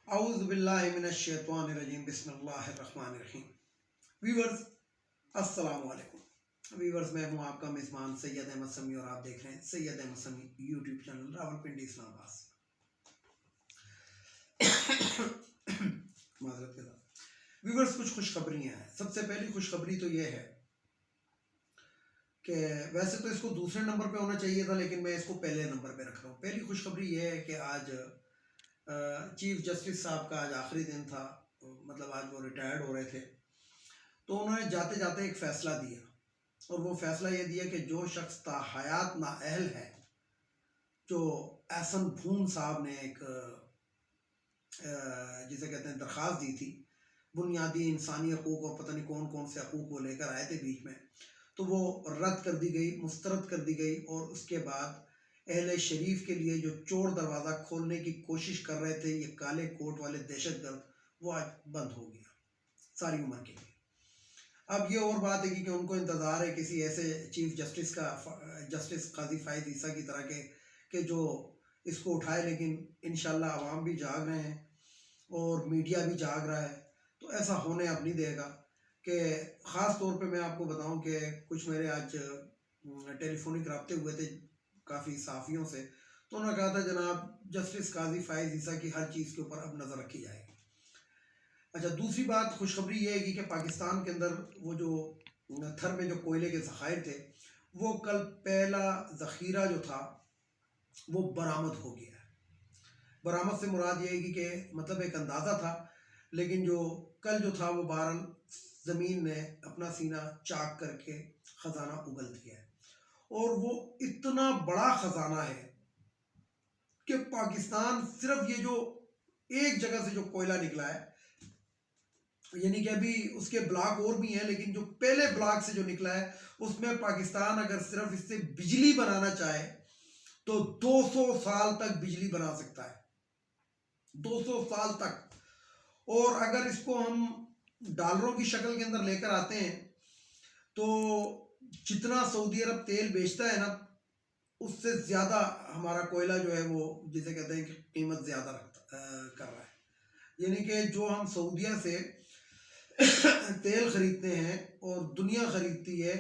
اعوذ باللہ من الشیطان الرجیم بسم اللہ الرحمن الرحیم۔ ویورز السلام علیکم۔ ویورز میں ہوں آپ کا میزبان سید احمد سمیع اور آپ دیکھ رہے ہیں سید احمد سمیع یوٹیوب چینل راولپنڈی اسلام آباد سے۔ معذرت کے ساتھ ویورز کچھ خوشخبریاں ہیں۔ سب سے پہلی خوشخبری تو یہ ہے کہ ویسے تو اس کو دوسرے نمبر پہ ہونا چاہیے تھا، لیکن میں اس کو پہلے نمبر پہ رکھ رہا ہوں۔ پہلی خوشخبری یہ ہے کہ آج چیف جسٹس صاحب کا آج آخری دن تھا، مطلب آج وہ ریٹائرڈ ہو رہے تھے، تو انہوں نے جاتے جاتے ایک فیصلہ دیا، اور وہ فیصلہ یہ دیا کہ جو شخص تاحیات نااہل ہے، جو احسن بھون صاحب نے ایک جسے کہتے ہیں درخواست دی تھی، بنیادی انسانی حقوق اور پتہ نہیں کون کون سے حقوق کو لے کر آئے تھے بیچ میں، تو وہ رد کر دی گئی، مسترد کر دی گئی، اور اس کے بعد اہل شریف کے لیے جو چور دروازہ کھولنے کی کوشش کر رہے تھے یہ کالے کوٹ والے دہشت گرد، وہ آج بند ہو گیا ساری عمر کے لیے۔ اب یہ اور بات ہے کہ ان کو انتظار ہے کسی ایسے چیف جسٹس کا، جسٹس قاضی فائز عیسیٰ کی طرح کے، کہ جو اس کو اٹھائے، لیکن انشاءاللہ عوام بھی جاگ رہے ہیں اور میڈیا بھی جاگ رہا ہے، تو ایسا ہونے اب نہیں دے گا۔ کہ خاص طور پہ میں آپ کو بتاؤں کہ کچھ میرے آج ٹیلی فونک رابطے ہوئے تھے کافی صحافیوں سے، تو انہوں نے کہا تھا جناب جسٹس قاضی فائز عیسیٰ کی ہر چیز کے اوپر اب نظر رکھی جائے گی۔ اچھا، دوسری بات خوشخبری یہ ہے کہ پاکستان کے اندر وہ جو تھر میں جو کوئلے کے ذخائر تھے، وہ کل پہلا ذخیرہ جو تھا وہ برآمد ہو گیا ہے۔ برآمد سے مراد یہ ہے کہ مطلب ایک اندازہ تھا، لیکن جو کل جو تھا وہ بہرحال زمین نے اپنا سینہ چاک کر کے خزانہ اگل دیا ہے، اور وہ اتنا بڑا خزانہ ہے کہ پاکستان صرف یہ جو ایک جگہ سے جو کوئلہ نکلا ہے، یعنی کہ ابھی اس کے بلاک اور بھی ہیں، لیکن جو پہلے بلاک سے جو نکلا ہے اس میں پاکستان اگر صرف اس سے بجلی بنانا چاہے تو 200 سال تک بجلی بنا سکتا ہے، 200 سال تک۔ اور اگر اس کو ہم ڈالروں کی شکل کے اندر لے کر آتے ہیں تو جتنا سعودی عرب تیل بیچتا ہے نا، اس سے زیادہ ہمارا کوئلہ جو ہے وہ جسے کہتے ہیں کہ قیمت زیادہ کر رہا ہے۔ یعنی کہ جو ہم سعودیہ سے تیل خریدتے ہیں اور دنیا خریدتی ہے،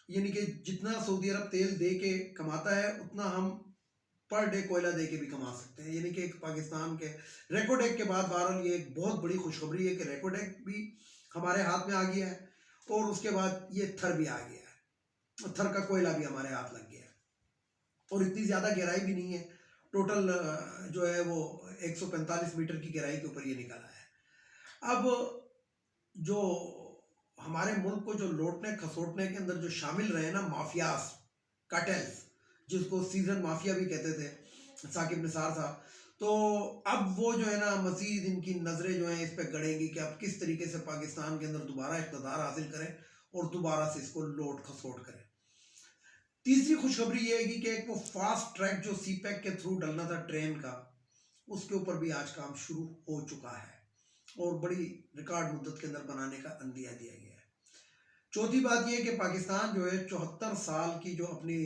یعنی کہ جتنا سعودی عرب تیل دے کے کماتا ہے اتنا ہم پر ڈے کوئلہ دے کے بھی کما سکتے ہیں۔ یعنی کہ ایک پاکستان کے ریکوڈیک کے بعد بہرحال یہ ایک بہت بڑی خوشخبری ہے کہ ریکوڈیک بھی ہمارے ہاتھ میں آ گیا ہے، اور اس کے بعد یہ تھر بھی آ گیا ہے، تھر کا کوئلہ بھی ہمارے ہاتھ لگ گیا ہے، اور اتنی زیادہ گہرائی بھی نہیں ہے، ٹوٹل جو ہے وہ 145 میٹر کی گہرائی کے اوپر یہ نکلا ہے۔ اب جو ہمارے ملک کو جو لوٹنے کھسوٹنے کے اندر جو شامل رہے نا مافیاز، کارٹیلز، جس کو سیزن مافیا بھی کہتے تھے ثاقب نثار صاحب، تو اب وہ جو ہے نا مزید ان کی نظریں جو ہیں اس پہ گڑیں گی کہ اب کس طریقے سے پاکستان کے اندر دوبارہ اقتدار حاصل کریں اور دوبارہ سے اس کو لوٹ کھسوٹ کریں۔ تیسری خوشخبری یہ ہے کہ ایک وہ فاسٹ ٹریک جو سی پیک کے تھرو ڈلنا تھا ٹرین کا، اس کے اوپر بھی آج کام شروع ہو چکا ہے، اور بڑی ریکارڈ مدت کے اندر بنانے کا عندیہ دیا گیا ہے۔ چوتھی بات یہ ہے کہ پاکستان جو ہے 74 سال کی جو اپنی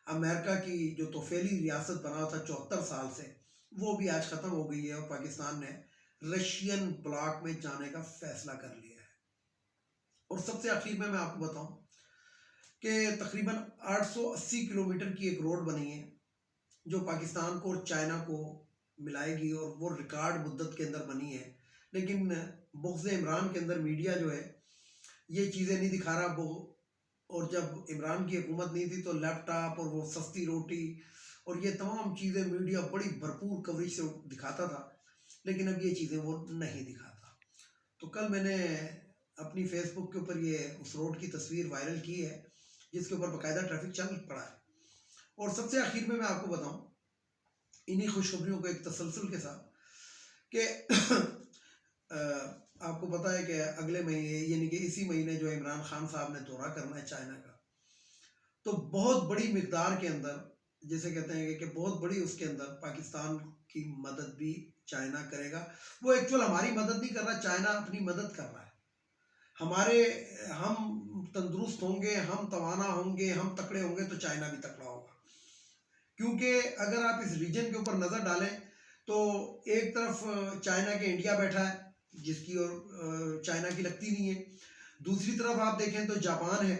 امریکہ کی جو توفیلی ریاست بنا تھا 74 سال سے، وہ بھی آج ختم ہو گئی ہے، اور پاکستان نے رشین بلاک میں جانے کا فیصلہ کر لیا ہے۔ اور سب سے آخر میں آپ کو بتاؤں کہ تقریباً 880 کلومیٹر کی ایک روڈ بنی ہے جو پاکستان کو اور چائنا کو ملائے گی، اور وہ ریکارڈ مدت کے اندر بنی ہے، لیکن بغض عمران کے اندر میڈیا جو ہے یہ چیزیں نہیں دکھا رہا، اور جب عمران کی حکومت نہیں تھی تو لیپ ٹاپ اور وہ سستی روٹی اور یہ تمام چیزیں میڈیا بڑی بھرپور کوریج سے دکھاتا تھا، لیکن اب یہ چیزیں وہ نہیں دکھاتا۔ تو کل میں نے اپنی فیس بک کے اوپر یہ اس روڈ کی تصویر وائرل کی ہے جس کے اوپر باقاعدہ ٹریفک چل پڑا ہے۔ اور سب سے آخر میں آپ کو بتاؤں انہی خوشخبریوں کو ایک تسلسل کے ساتھ کہ آپ کو پتہ ہے کہ اگلے مہینے یعنی کہ اسی مہینے جو عمران خان صاحب نے دورہ کرنا ہے چائنا کا، تو بہت بڑی مقدار کے اندر جسے کہتے ہیں کہ بہت بڑی اس کے اندر پاکستان کی مدد بھی چائنا کرے گا۔ وہ ایکچوئل ہماری مدد نہیں کر رہا، چائنا اپنی مدد کر رہا ہے۔ ہم تندرست ہوں گے، ہم توانا ہوں گے، ہم تکڑے ہوں گے تو چائنا بھی تکڑا ہوگا، کیونکہ اگر آپ اس ریجن کے اوپر نظر ڈالیں تو ایک طرف چائنا کے انڈیا بیٹھا ہے جس کی اور چائنا کی لگتی نہیں ہے، دوسری طرف آپ دیکھیں تو جاپان ہے،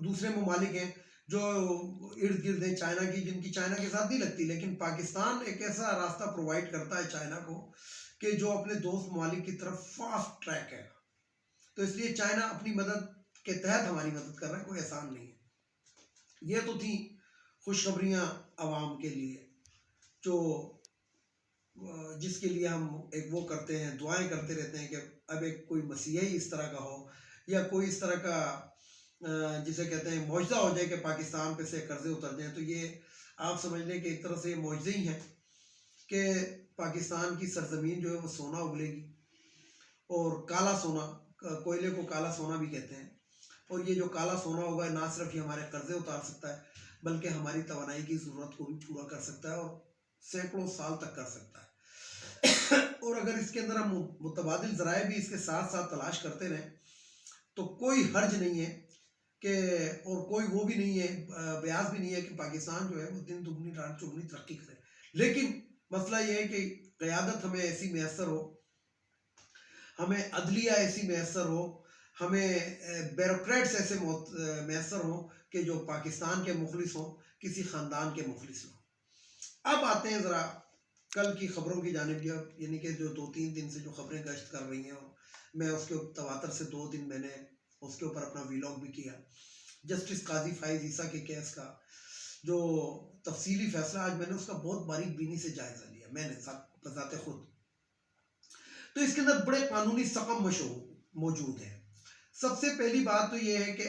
دوسرے ممالک ہیں جو ارد گرد ہیں چائنا کی، جن کی چائنا کے ساتھ نہیں لگتی، لیکن پاکستان ایک ایسا راستہ پرووائڈ کرتا ہے چائنا کو کہ جو اپنے دوست ممالک کی طرف فاسٹ ٹریک ہے، تو اس لیے چائنا اپنی مدد کے تحت ہماری مدد کر رہا ہے، کوئی احسان نہیں ہے۔ یہ تو تھی خوشخبریاں عوام کے لیے، جو جس کے لیے ہم ایک وہ کرتے ہیں، دعائیں کرتے رہتے ہیں کہ اب ایک کوئی مسیحی اس طرح کا ہو یا کوئی اس طرح کا جسے کہتے ہیں معجزہ ہو جائے کہ پاکستان پہ سے قرضے اتر جائیں۔ تو یہ آپ سمجھ لیں کہ ایک طرح سے یہ معجزے ہی ہیں کہ پاکستان کی سرزمین جو ہے وہ سونا اگلے گی، اور کالا سونا، کوئلے کو کالا سونا بھی کہتے ہیں، اور یہ جو کالا سونا ہوگا نہ صرف یہ ہمارے قرضے اتار سکتا ہے بلکہ ہماری توانائی کی ضرورت کو بھی پورا کر سکتا ہے اور سینکڑوں سال تک کر سکتا ہے۔ اور اگر اس کے اندر ہم متبادل ذرائع بھی اس کے ساتھ ساتھ تلاش کرتے رہیں تو کوئی حرج نہیں ہے کہ، اور کوئی وہ بھی نہیں ہے، بیاس بھی نہیں ہے کہ پاکستان جو ہے وہ دن دگنی رات چگنی ترقی کرے، لیکن مسئلہ یہ ہے کہ قیادت ہمیں ایسی میسر ہو، ہمیں عدلیہ ایسی میسر ہو، ہمیں بیوروکریٹس ایسے میسر ہوں کہ جو پاکستان کے مخلص ہوں، کسی خاندان کے مخلص ہوں۔ اب آتے ہیں ذرا کل کی خبروں کی جانب، یعنی کہ جو 2-3 دن سے جو خبریں گشت کر رہی ہیں، میں اس کے تواتر سے 2 دن میں نے اس کے اوپر اپنا ویلاگ بھی کیا، جسٹس قاضی فائز عیسیٰ کے کیس کا جو تفصیلی فیصلہ، آج میں نے اس کا بہت باریک بینی سے جائزہ لیا، میں نے بذات خود۔ تو اس کے اندر بڑے قانونی سقم موجود ہیں۔ سب سے پہلی بات تو یہ ہے کہ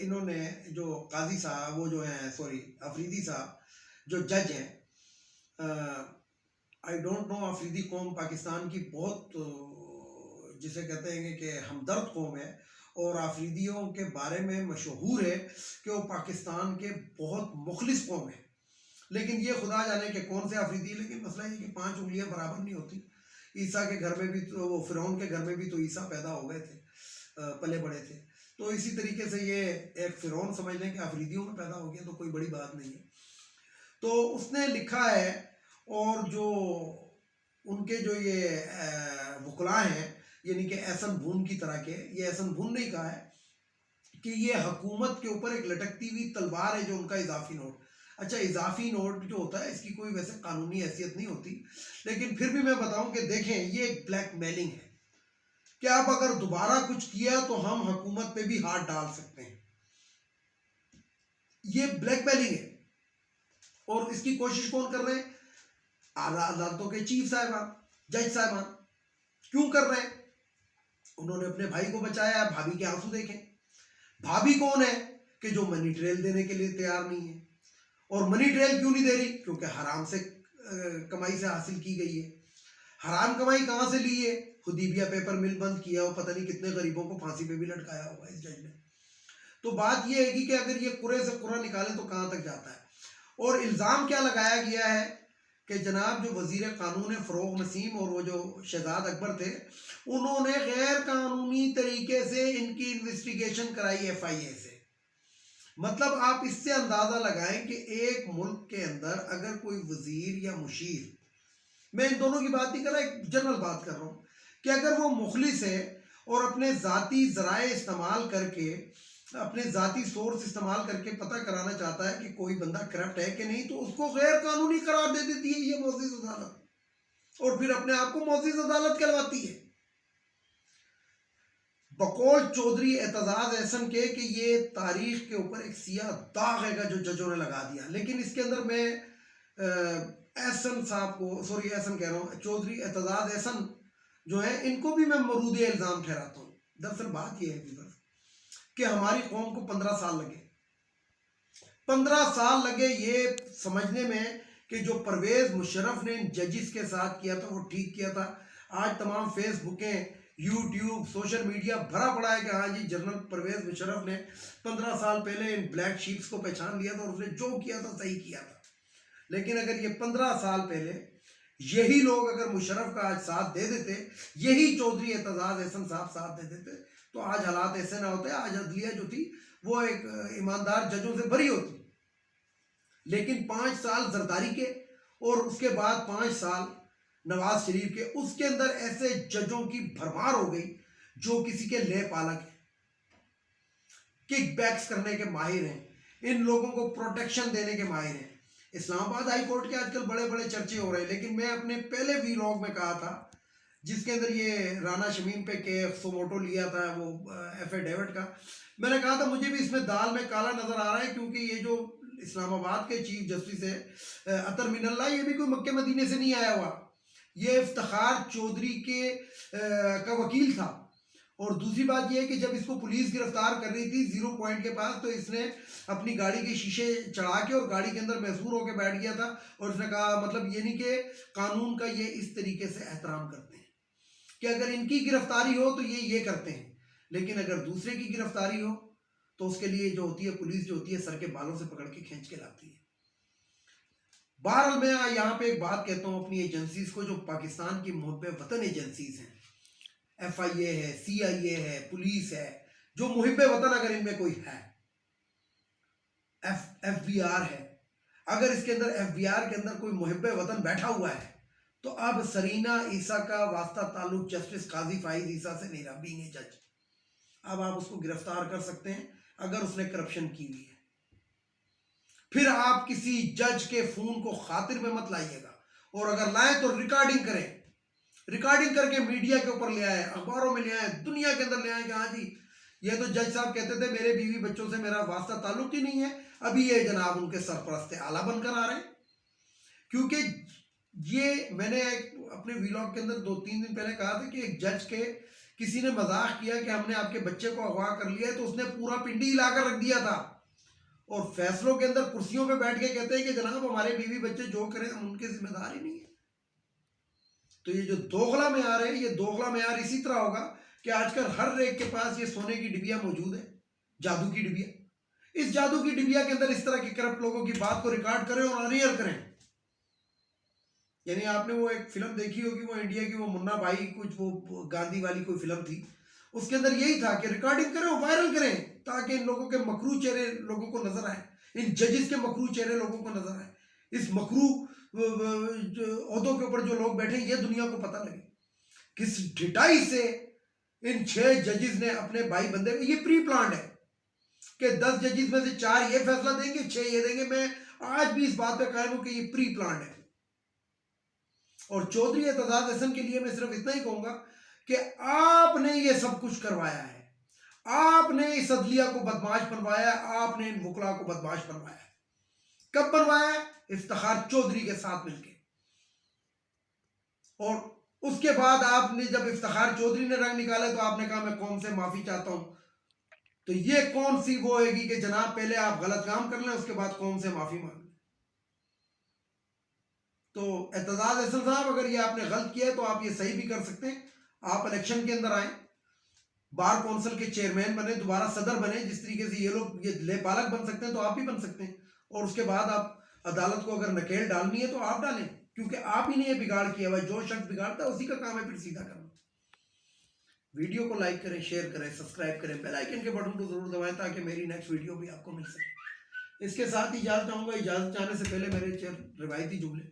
انہوں نے جو قاضی صاحب، وہ جو ہیں افریدی صاحب جو جج ہیں، آئی ڈونٹ نو، افریدی قوم پاکستان کی بہت جسے کہتے ہیں کہ ہمدرد قوم ہے، اور افریدیوں کے بارے میں مشہور ہے کہ وہ پاکستان کے بہت مخلص قوم ہے، لیکن یہ خدا جانے کہ کون سے افریدی، لیکن مسئلہ یہ کہ 5 انگلیاں برابر نہیں ہوتی۔ عیسیٰ کے گھر میں بھی تو، وہ فرعون کے گھر میں بھی تو عیسیٰ پیدا ہو گئے تھے، پلے بڑے تھے، تو اسی طریقے سے یہ ایک فرعون سمجھ لیں کہ افریدیوں میں پیدا ہو گیا، تو کوئی بڑی بات نہیں ہے۔ تو اس نے لکھا ہے، اور جو ان کے جو یہ وکلاء ہیں، یعنی کہ احسن بھون کی طرح کے، یہ احسن بھون نہیں کہا ہے کہ یہ حکومت کے اوپر ایک لٹکتی ہوئی تلوار ہے جو ان کا اضافی نوٹ۔ اچھا، اضافی نوٹ جو ہوتا ہے اس کی کوئی ویسے قانونی حیثیت نہیں ہوتی، لیکن پھر بھی میں بتاؤں کہ دیکھیں یہ ایک بلیک میلنگ ہے کہ آپ اگر دوبارہ کچھ کیا تو ہم حکومت پہ بھی ہاتھ ڈال سکتے ہیں، یہ بلیک میلنگ ہے۔ اور اس کی کوشش کون کر رہے ہیں؟ اعلیٰ عدالتوں کے چیف صاحبان، جج صاحبان۔ کیوں کر رہے ہیں؟ انہوں نے اپنے بھائی کو بچایا، بھابھی کے آنسو دیکھیں۔ بھابھی کون ہے کہ جو منی ٹریل دینے کے لیے تیار نہیں ہے، اور منی ٹریل کیوں نہیں دے رہی؟ کیونکہ حرام سے کمائی سے حاصل کی گئی ہے۔ حرام کمائی کہاں سے لی ہے؟ حدیبیہ پیپر مل بند کیا ہو، پتہ نہیں کتنے غریبوں کو پھانسی پہ بھی لٹکایا ہوگا اس جج نے۔ تو بات یہ ہے کہ اگر یہ قرے سے قرہ نکالے تو کہاں تک جاتا ہے؟ اور الزام کیا لگایا گیا ہے کہ جناب جو وزیر قانون فروغ نسیم اور وہ جو شہزاد اکبر تھے، انہوں نے غیر قانونی طریقے سے ان کی انویسٹیگیشن کرائی FIA سے۔ مطلب آپ اس سے اندازہ لگائیں کہ ایک ملک کے اندر اگر کوئی وزیر یا مشیر، میں ان دونوں کی بات نہیں کر رہا، ایک جنرل بات کر رہا ہوں، کہ اگر وہ مخلص ہے اور اپنے ذاتی ذرائع استعمال کر کے، اپنے ذاتی سورس استعمال کر کے پتہ کرانا چاہتا ہے کہ کوئی بندہ کرپٹ ہے کہ نہیں، تو اس کو غیر قانونی قرار دے دیتی ہے یہ معزز عدالت، اور پھر اپنے آپ کو معزز عدالت کہلواتی ہے۔ بقول چودھری اعتزاز احسن کے کہ یہ تاریخ کے اوپر ایک سیاہ داغ ہے جو ججوں نے لگا دیا، لیکن اس کے اندر میں احسن صاحب کو، احسن کہہ رہا ہوں، چودھری اعتزاز احسن جو ہیں، ان کو بھی میں مرود الزام ٹھہراتا ہوں۔ دراصل بات یہ ہے کہ ہماری قوم کو 15 سال لگے، 15 سال لگے یہ سمجھنے میں کہ جو پرویز مشرف نے ان ججز کے ساتھ کیا تھا وہ ٹھیک کیا تھا۔ آج تمام فیس بکیں، یوٹیوب، سوشل میڈیا بھرا پڑا ہے کہ ہاں جی جنرل پرویز مشرف نے 15 سال پہلے ان بلیک شیپس کو پہچان لیا تھا اور اس نے جو کیا تھا صحیح کیا تھا۔ لیکن اگر یہ 15 سال پہلے یہی لوگ اگر مشرف کا آج ساتھ دے دیتے، یہی چودھری اعتزاز احسن صاحب ساتھ دے دیتے، تو آج حالات ایسے نہ ہوتے، آج عدلیہ جو تھی وہ ایک ایماندار ججوں سے بری ہوتی۔ لیکن 5 سال زرداری کے اور اس کے بعد 5 سال نواز شریف کے، اس کے اندر ایسے ججوں کی بھرمار ہو گئی جو کسی کے لے پالک ہیں، کک بیکس کرنے کے ماہر ہیں، ان لوگوں کو پروٹیکشن دینے کے ماہر ہیں۔ اسلام آباد ہائی کورٹ کے آج کل بڑے بڑے چرچے ہو رہے ہیں، لیکن میں اپنے پہلے ویلاگ میں کہا تھا جس کے اندر یہ رانا شمیم پہ کہ سوموٹو لیا تھا وہ ایفیڈیوٹ کا، میں نے کہا تھا مجھے بھی اس میں دال میں کالا نظر آ رہا ہے، کیونکہ یہ جو اسلام آباد کے چیف جسٹس ہے اطہر من اللہ، یہ بھی کوئی مکہ مدینے سے نہیں آیا ہوا، یہ افتخار چودھری کے کا وکیل تھا۔ اور دوسری بات یہ ہے کہ جب اس کو پولیس گرفتار کر رہی تھی 0 پوائنٹ کے پاس، تو اس نے اپنی گاڑی کے شیشے چڑھا کے اور گاڑی کے اندر محصور ہو کے بیٹھ گیا تھا، اور اس نے کہا مطلب یہ نہیں کہ قانون کا یہ اس طریقے سے احترام کرتے ہیں کہ اگر ان کی گرفتاری ہو تو یہ کرتے ہیں، لیکن اگر دوسرے کی گرفتاری ہو تو اس کے لیے جو ہوتی ہے پولیس جو ہوتی ہے سر کے بالوں سے پکڑ کے کھینچ کے لاتی ہے۔ بہرحال میں یہاں پہ ایک بات کہتا ہوں اپنی ایجنسیز کو، جو پاکستان کی محب وطن ایجنسیز ہیں، FIA ہے، CIA ہے، پولیس ہے، جو محب وطن اگر ان میں کوئی ہے، FBR ہے، اگر اس کے اندر FBR کے اندر کوئی محب وطن بیٹھا ہوا ہے تو اب سرینا عیسیٰ کا واسطہ تعلق جسٹس قاضی فائز عیسیٰ سے نہیں رہا، بینگ اے جج۔ اب آپ اس کو گرفتار کر سکتے ہیں اگر اس نے کرپشن کی ہوئی ہے۔ پھر آپ کسی جج کے فون کو خاطر میں مت لائیے گا، اور اگر لائیں تو ریکارڈنگ کریں، ریکارڈنگ کر کے میڈیا کے اوپر لے آئے، اخباروں میں لے آئے، دنیا کے اندر لے آئے کہ ہاں جی یہ تو جج صاحب کہتے تھے میرے بیوی بچوں سے میرا واسطہ تعلق ہی نہیں ہے، ابھی یہ جناب ان کے سرپرست اعلیٰ بن کر آ رہے ہیں۔ کیونکہ یہ میں نے اپنے ویلاگ کے اندر 2-3 دن پہلے کہا تھا کہ ایک جج کے کسی نے مذاق کیا کہ ہم نے آپ کے بچے کو اغوا کر لیا ہے، تو اس نے پورا پنڈی ہلا کر رکھ دیا تھا، اور فیصلوں کے اندر کرسیوں پہ بیٹھ کے کہتے ہیں کہ جناب ہمارے بیوی بچے جو کریں ہم ان کے ذمہ دار ہی نہیں ہیں۔ تو یہ جو دوغلا معیار ہے، یہ دوغلا معیار اسی طرح ہوگا کہ آج کل ہر ایک کے پاس یہ سونے کی ڈبیا موجود ہے، جادو کی ڈبیا، اس جادو کی ڈبیا کے اندر اس طرح کے کرپٹ لوگوں کی بات کو ریکارڈ کریں اور انیئر کریں۔ یعنی آپ نے وہ ایک فلم دیکھی ہوگی، وہ انڈیا کی وہ منا بھائی کچھ وہ گاندھی والی کوئی فلم تھی، اس کے اندر یہی تھا کہ ریکارڈنگ کریں اور وائرل کریں تاکہ ان لوگوں کے مکروہ چہرے لوگوں کو نظر آئے، ان ججز کے مکروہ چہرے لوگوں کو نظر آئے، اس مکروہ عہدوں کے اوپر جو لوگ بیٹھے یہ دنیا کو پتہ لگے کس ڈھٹائی سے ان 6 ججز نے اپنے بھائی بندے، یہ پری پلانڈ ہے کہ 10 ججز میں سے 4 یہ فیصلہ دیں گے، 6 یہ دیں گے۔ میں آج بھی اس بات پہ قائم ہوں کہ یہ پری پلانڈ ہے۔ اور چودھری اعتزاز احسن کے لیے میں صرف اتنا ہی کہوں گا کہ آپ نے یہ سب کچھ کروایا ہے، آپ نے اس عدلیہ کو بدمعاش بنوایا ہے، آپ نے ان وکلا کو بدمعاش بنوایا ہے۔ کب بنوایا ہے؟ افتخار چودھری کے ساتھ مل کے۔ اور اس کے بعد آپ نے جب افتخار چودھری نے رنگ نکالے تو آپ نے کہا میں قوم سے معافی چاہتا ہوں۔ تو یہ کون سی وہ ہوئے گی کہ جناب پہلے آپ غلط کام کر لیں اس کے بعد قوم سے معافی مانگ لیں؟ تو اعتزاز احسن صاحب اگر یہ آپ نے غلط کیا ہے تو آپ یہ صحیح بھی کر سکتے ہیں، آپ الیکشن کے اندر آئیں، بار کونسل کے چیئرمین بنے، دوبارہ صدر بنے، جس طریقے سے یہ لوگ یہ لے پالک بن سکتے ہیں تو آپ بھی بن سکتے ہیں، اور اس کے بعد آپ عدالت کو اگر نکیل ڈالنی ہے تو آپ ڈالیں، کیونکہ آپ ہی نے یہ بگاڑ کیا ہوا، جو شخص بگاڑتا ہے اسی کا کام ہے پھر سیدھا کرنا۔ ویڈیو کو لائک کریں، شیئر کریں، سبسکرائب کریں، بیل آئیکن کے بٹن کو ضرور دبائیں تاکہ میری نیکسٹ ویڈیو بھی آپ کو مل سکے۔ اس کے ساتھ ہی اجازت چاہوں گا، اجازت چاہنے سے پہلے میرے روایتی جملے،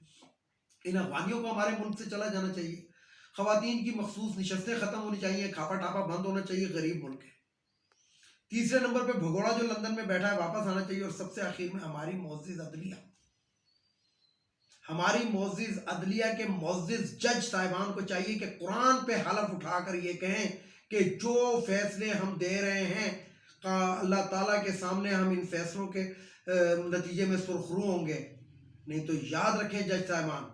ان افغانیوں کو ہمارے ملک سے چلا جانا چاہیے، خواتین کی مخصوص نشستیں ختم ہونی چاہیے، کھاپا ٹاپا بند ہونا چاہیے، غریب ملک ہے۔ تیسرے نمبر پہ بھگوڑا جو لندن میں بیٹھا ہے واپس آنا چاہیے، اور سب سے آخر میں ہماری معزز عدلیہ، ہماری معزز عدلیہ کے معزز جج صاحبان کو چاہیے کہ قرآن پہ حلف اٹھا کر یہ کہیں کہ جو فیصلے ہم دے رہے ہیں اللہ تعالیٰ کے سامنے ہم ان فیصلوں کے نتیجے میں سرخرو ہوں گے، نہیں تو یاد رکھیں جج صاحبان،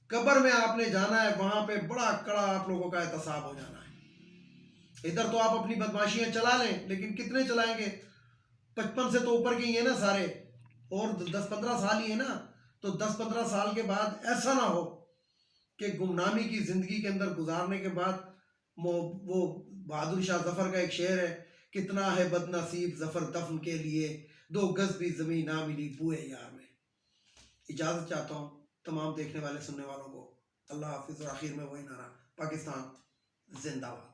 قبر میں آپ نے جانا ہے، وہاں پہ بڑا کڑا آپ لوگوں کا احتساب ہو جانا ہے۔ ادھر تو آپ اپنی بدماشیاں چلا لیں، لیکن کتنے چلائیں گے؟ 55 سے تو اوپر کے ہی ہیں نا سارے، اور 10-15 سال ہی ہے نا، تو 10-15 سال کے بعد ایسا نہ ہو کہ گمنامی کی زندگی کے اندر گزارنے کے بعد وہ بہادر شاہ ظفر کا ایک شعر ہے، کتنا ہے بد نصیب ظفر دفن کے لیے، 2 گز بھی زمین نہ ملی بوئے یار میں۔ اجازت چاہتا ہوں تمام دیکھنے والے سننے والوں کو، اللہ حافظ، اور آخر میں وہی نعرہ، پاکستان زندہ باد۔